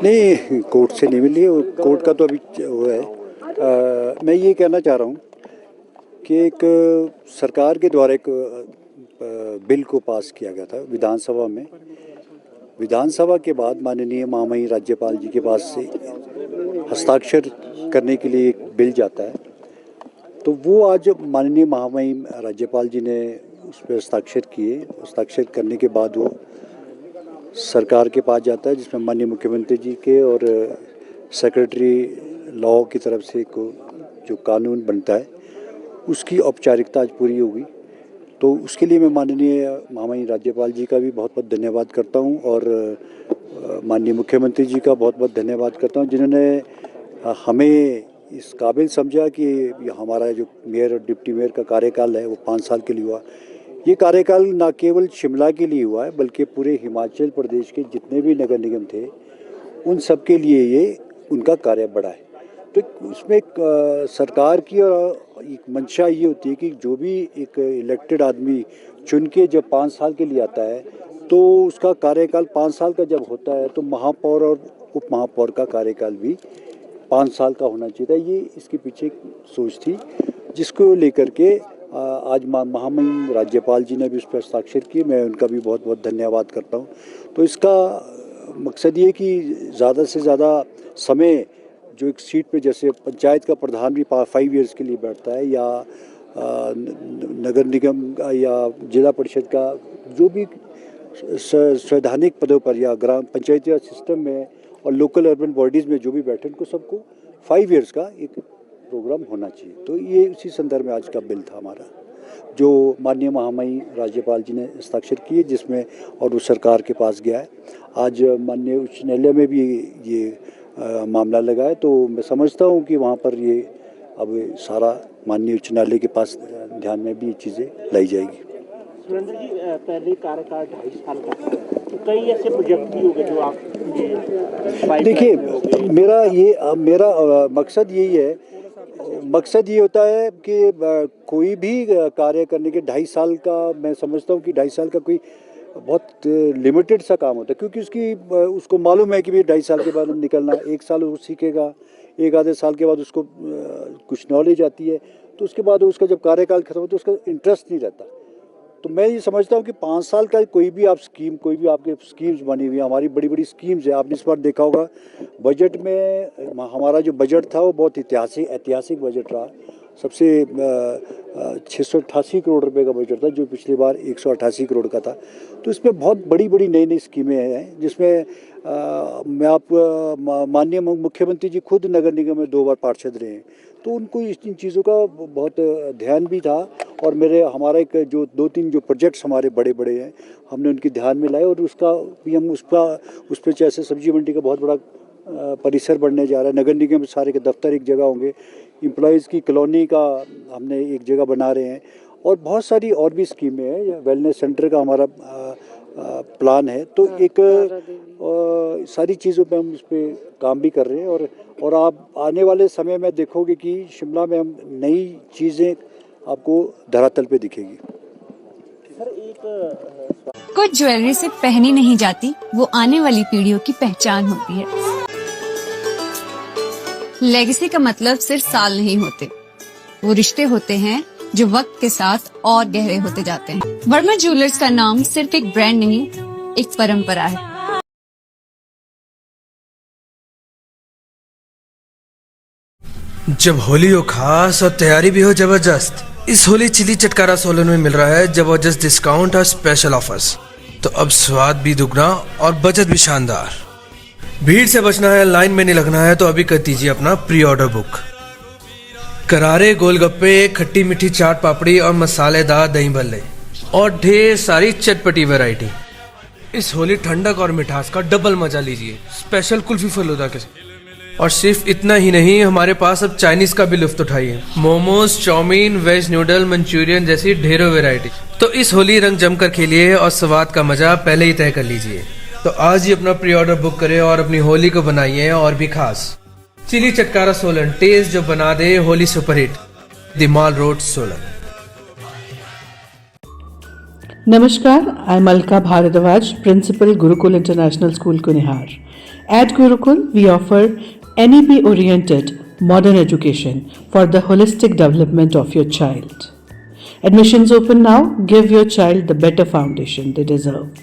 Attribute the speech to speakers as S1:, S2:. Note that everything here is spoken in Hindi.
S1: नहीं, कोर्ट से नहीं मिली, कोर्ट का तो अभी वो है। मैं ये कहना चाह रहा हूँ कि एक सरकार के द्वारा एक बिल को पास किया गया था विधानसभा में। विधानसभा के बाद माननीय महामहिम राज्यपाल जी के पास से हस्ताक्षर करने के लिए एक बिल जाता है, तो वो आज माननीय महामहिम राज्यपाल जी ने उस पर हस्ताक्षर किए। हस्ताक्षर करने के बाद वो सरकार के पास जाता है, जिसमें माननीय मुख्यमंत्री जी के और सेक्रेटरी लॉ की तरफ से जो कानून बनता है उसकी औपचारिकता आज पूरी होगी। तो उसके लिए मैं माननीय महामहिम राज्यपाल जी का भी बहुत बहुत धन्यवाद करता हूं और माननीय मुख्यमंत्री जी का बहुत बहुत धन्यवाद करता हूं, जिन्होंने हमें इस काबिल समझा कि हमारा जो मेयर और डिप्टी मेयर का कार्यकाल है वो 5 साल के लिए हुआ। ये कार्यकाल न केवल शिमला के लिए हुआ है बल्कि पूरे हिमाचल प्रदेश के जितने भी नगर निगम थे उन सब के लिए ये उनका कार्य बढ़ा है। तो उसमें एक सरकार की और एक मंशा ये होती है कि जो भी एक इलेक्टेड आदमी चुन के जब 5 साल के लिए आता है तो उसका कार्यकाल 5 साल का जब होता है तो महापौर और उप महापौर का कार्यकाल भी 5 साल का होना चाहिए था। ये इसके पीछे एक सोच थी जिसको लेकर के आज महामहिम राज्यपाल जी ने भी उस पर हस्ताक्षर किए। मैं उनका भी बहुत बहुत धन्यवाद करता हूँ। तो इसका मकसद ये कि ज़्यादा से ज़्यादा समय जो एक सीट पे जैसे पंचायत का प्रधान भी 5 ईयर्स के लिए बैठता है या नगर निगम या जिला परिषद का जो भी संवैधानिक पदों पर या ग्राम पंचायती राज सिस्टम में और लोकल अर्बन बॉडीज़ में जो भी बैठे उनको सबको 5 ईयर्स का एक प्रोग्राम होना चाहिए। तो ये उसी संदर्भ में आज का बिल था हमारा, जो माननीय महामहिम राज्यपाल जी ने हस्ताक्षर किए, जिसमें और वो सरकार के पास गया है। आज माननीय उच्च न्यायालय में भी ये मामला लगा है, तो मैं समझता हूँ कि वहाँ पर ये अब सारा माननीय उच्च न्यायालय के पास ध्यान में भी ये चीज़ें लाई जाएगी।
S2: सुरेंद्र जी, पहले कार्यकाल 2.5 साल का था, तो कई ऐसे प्रोजेक्ट भी हो गए जो आप
S1: देखिए, मेरा मकसद यही है, मकसद ये होता है कि कोई भी कार्य करने के 2.5 साल का, मैं समझता हूँ कि 2.5 साल का कोई बहुत लिमिटेड सा काम होता है, क्योंकि उसको मालूम है कि भी 2.5 साल के बाद निकलना, 1 साल वो सीखेगा, 1 आधे साल के बाद उसको कुछ नॉलेज आती है, तो उसके बाद उसका जब कार्यकाल खत्म होता है तो उसका इंटरेस्ट नहीं रहता। तो मैं ये समझता हूँ कि 5 साल का कोई भी आप स्कीम, कोई भी आपके स्कीम्स बनी हुई है, हमारी बड़ी बड़ी स्कीम्स है। आपने इस बार देखा होगा बजट में हमारा जो बजट था वो बहुत ऐतिहासिक बजट रहा। सबसे 688 करोड़ रुपए का बजट था, जो पिछली बार 188 करोड़ का था। तो इसमें बहुत बड़ी बड़ी नई नई स्कीमें हैं, जिसमें मैं आप माननीय मुख्यमंत्री जी खुद नगर निगम में 2 बार पार्षद रहे हैं, तो उनको इन चीज़ों का बहुत ध्यान भी था। और हमारा एक जो 2-3 जो प्रोजेक्ट्स हमारे बड़े बड़े हैं हमने उनकी ध्यान में लाए, और उसका भी हम उस पर जैसे सब्जी मंडी का बहुत बड़ा परिसर बनने जा रहा है। नगर निगम सारे के दफ्तर एक जगह होंगे, एम्प्लॉयज़ की कॉलोनी का हमने एक जगह बना रहे हैं, और बहुत सारी और भी स्कीमें हैं। वेलनेस सेंटर का हमारा प्लान है। तो एक सारी चीज़ों पे हम इस पर काम भी कर रहे हैं, और आप आने वाले समय में देखोगे कि शिमला में हम नई चीज़ें आपको धरातल पे दिखेगी।
S3: कुछ ज्वेलरी सिर्फ पहनी नहीं जाती, वो आने वाली पीढ़ियों की पहचान होती है। लेगेसी का मतलब सिर्फ साल नहीं होते, वो रिश्ते होते हैं जो वक्त के साथ और गहरे होते जाते हैं। वर्मा ज्वेलर्स का नाम सिर्फ एक ब्रांड नहीं, एक परंपरा है।
S4: जब होली हो खास और तैयारी भी हो जबरदस्त, इस होली चिली चटकारा सोलन में मिल रहा है जबरदस्त डिस्काउंट और स्पेशल ऑफर्स। तो अब स्वाद भी दुगना और बचत भी शानदार। भीड़ से बचना है, लाइन में नहीं लगना है, तो अभी कर दीजिए अपना प्री ऑर्डर बुक। करारे गोलगप्पे, खट्टी मीठी चाट पापड़ी और मसालेदार दही भल्ले और ढेर सारी चटपटी वैरायटी। इस होली ठंडक और मिठास का डबल मजा लीजिए स्पेशल कुल्फी फलूदा के साथ। और सिर्फ इतना ही नहीं, हमारे पास अब चाइनीज का भी लुफ्त उठाइए। Momos, chow mein, veg noodle, Manchurian जैसी ढेरों वैरायटी। तो इस होली रंग जमकर खेलिए और स्वाद का मजा पहले ही तय कर लीजिए। तो आज ही अपना प्री ऑर्डर बुक करें और अपनी होली को बनाइए और भी खास। चिली चटकारा सोलन, टेस्ट जो बना दे Holi superhit. The mall road, Solan.
S5: Namaskar, I'm Alka Bharadwaj, Principal Gurukul International School, Kunihar. At Gurukul, we offer NEP-oriented modern education for the holistic development of your child. Admissions open now. Give your child the better foundation they deserve.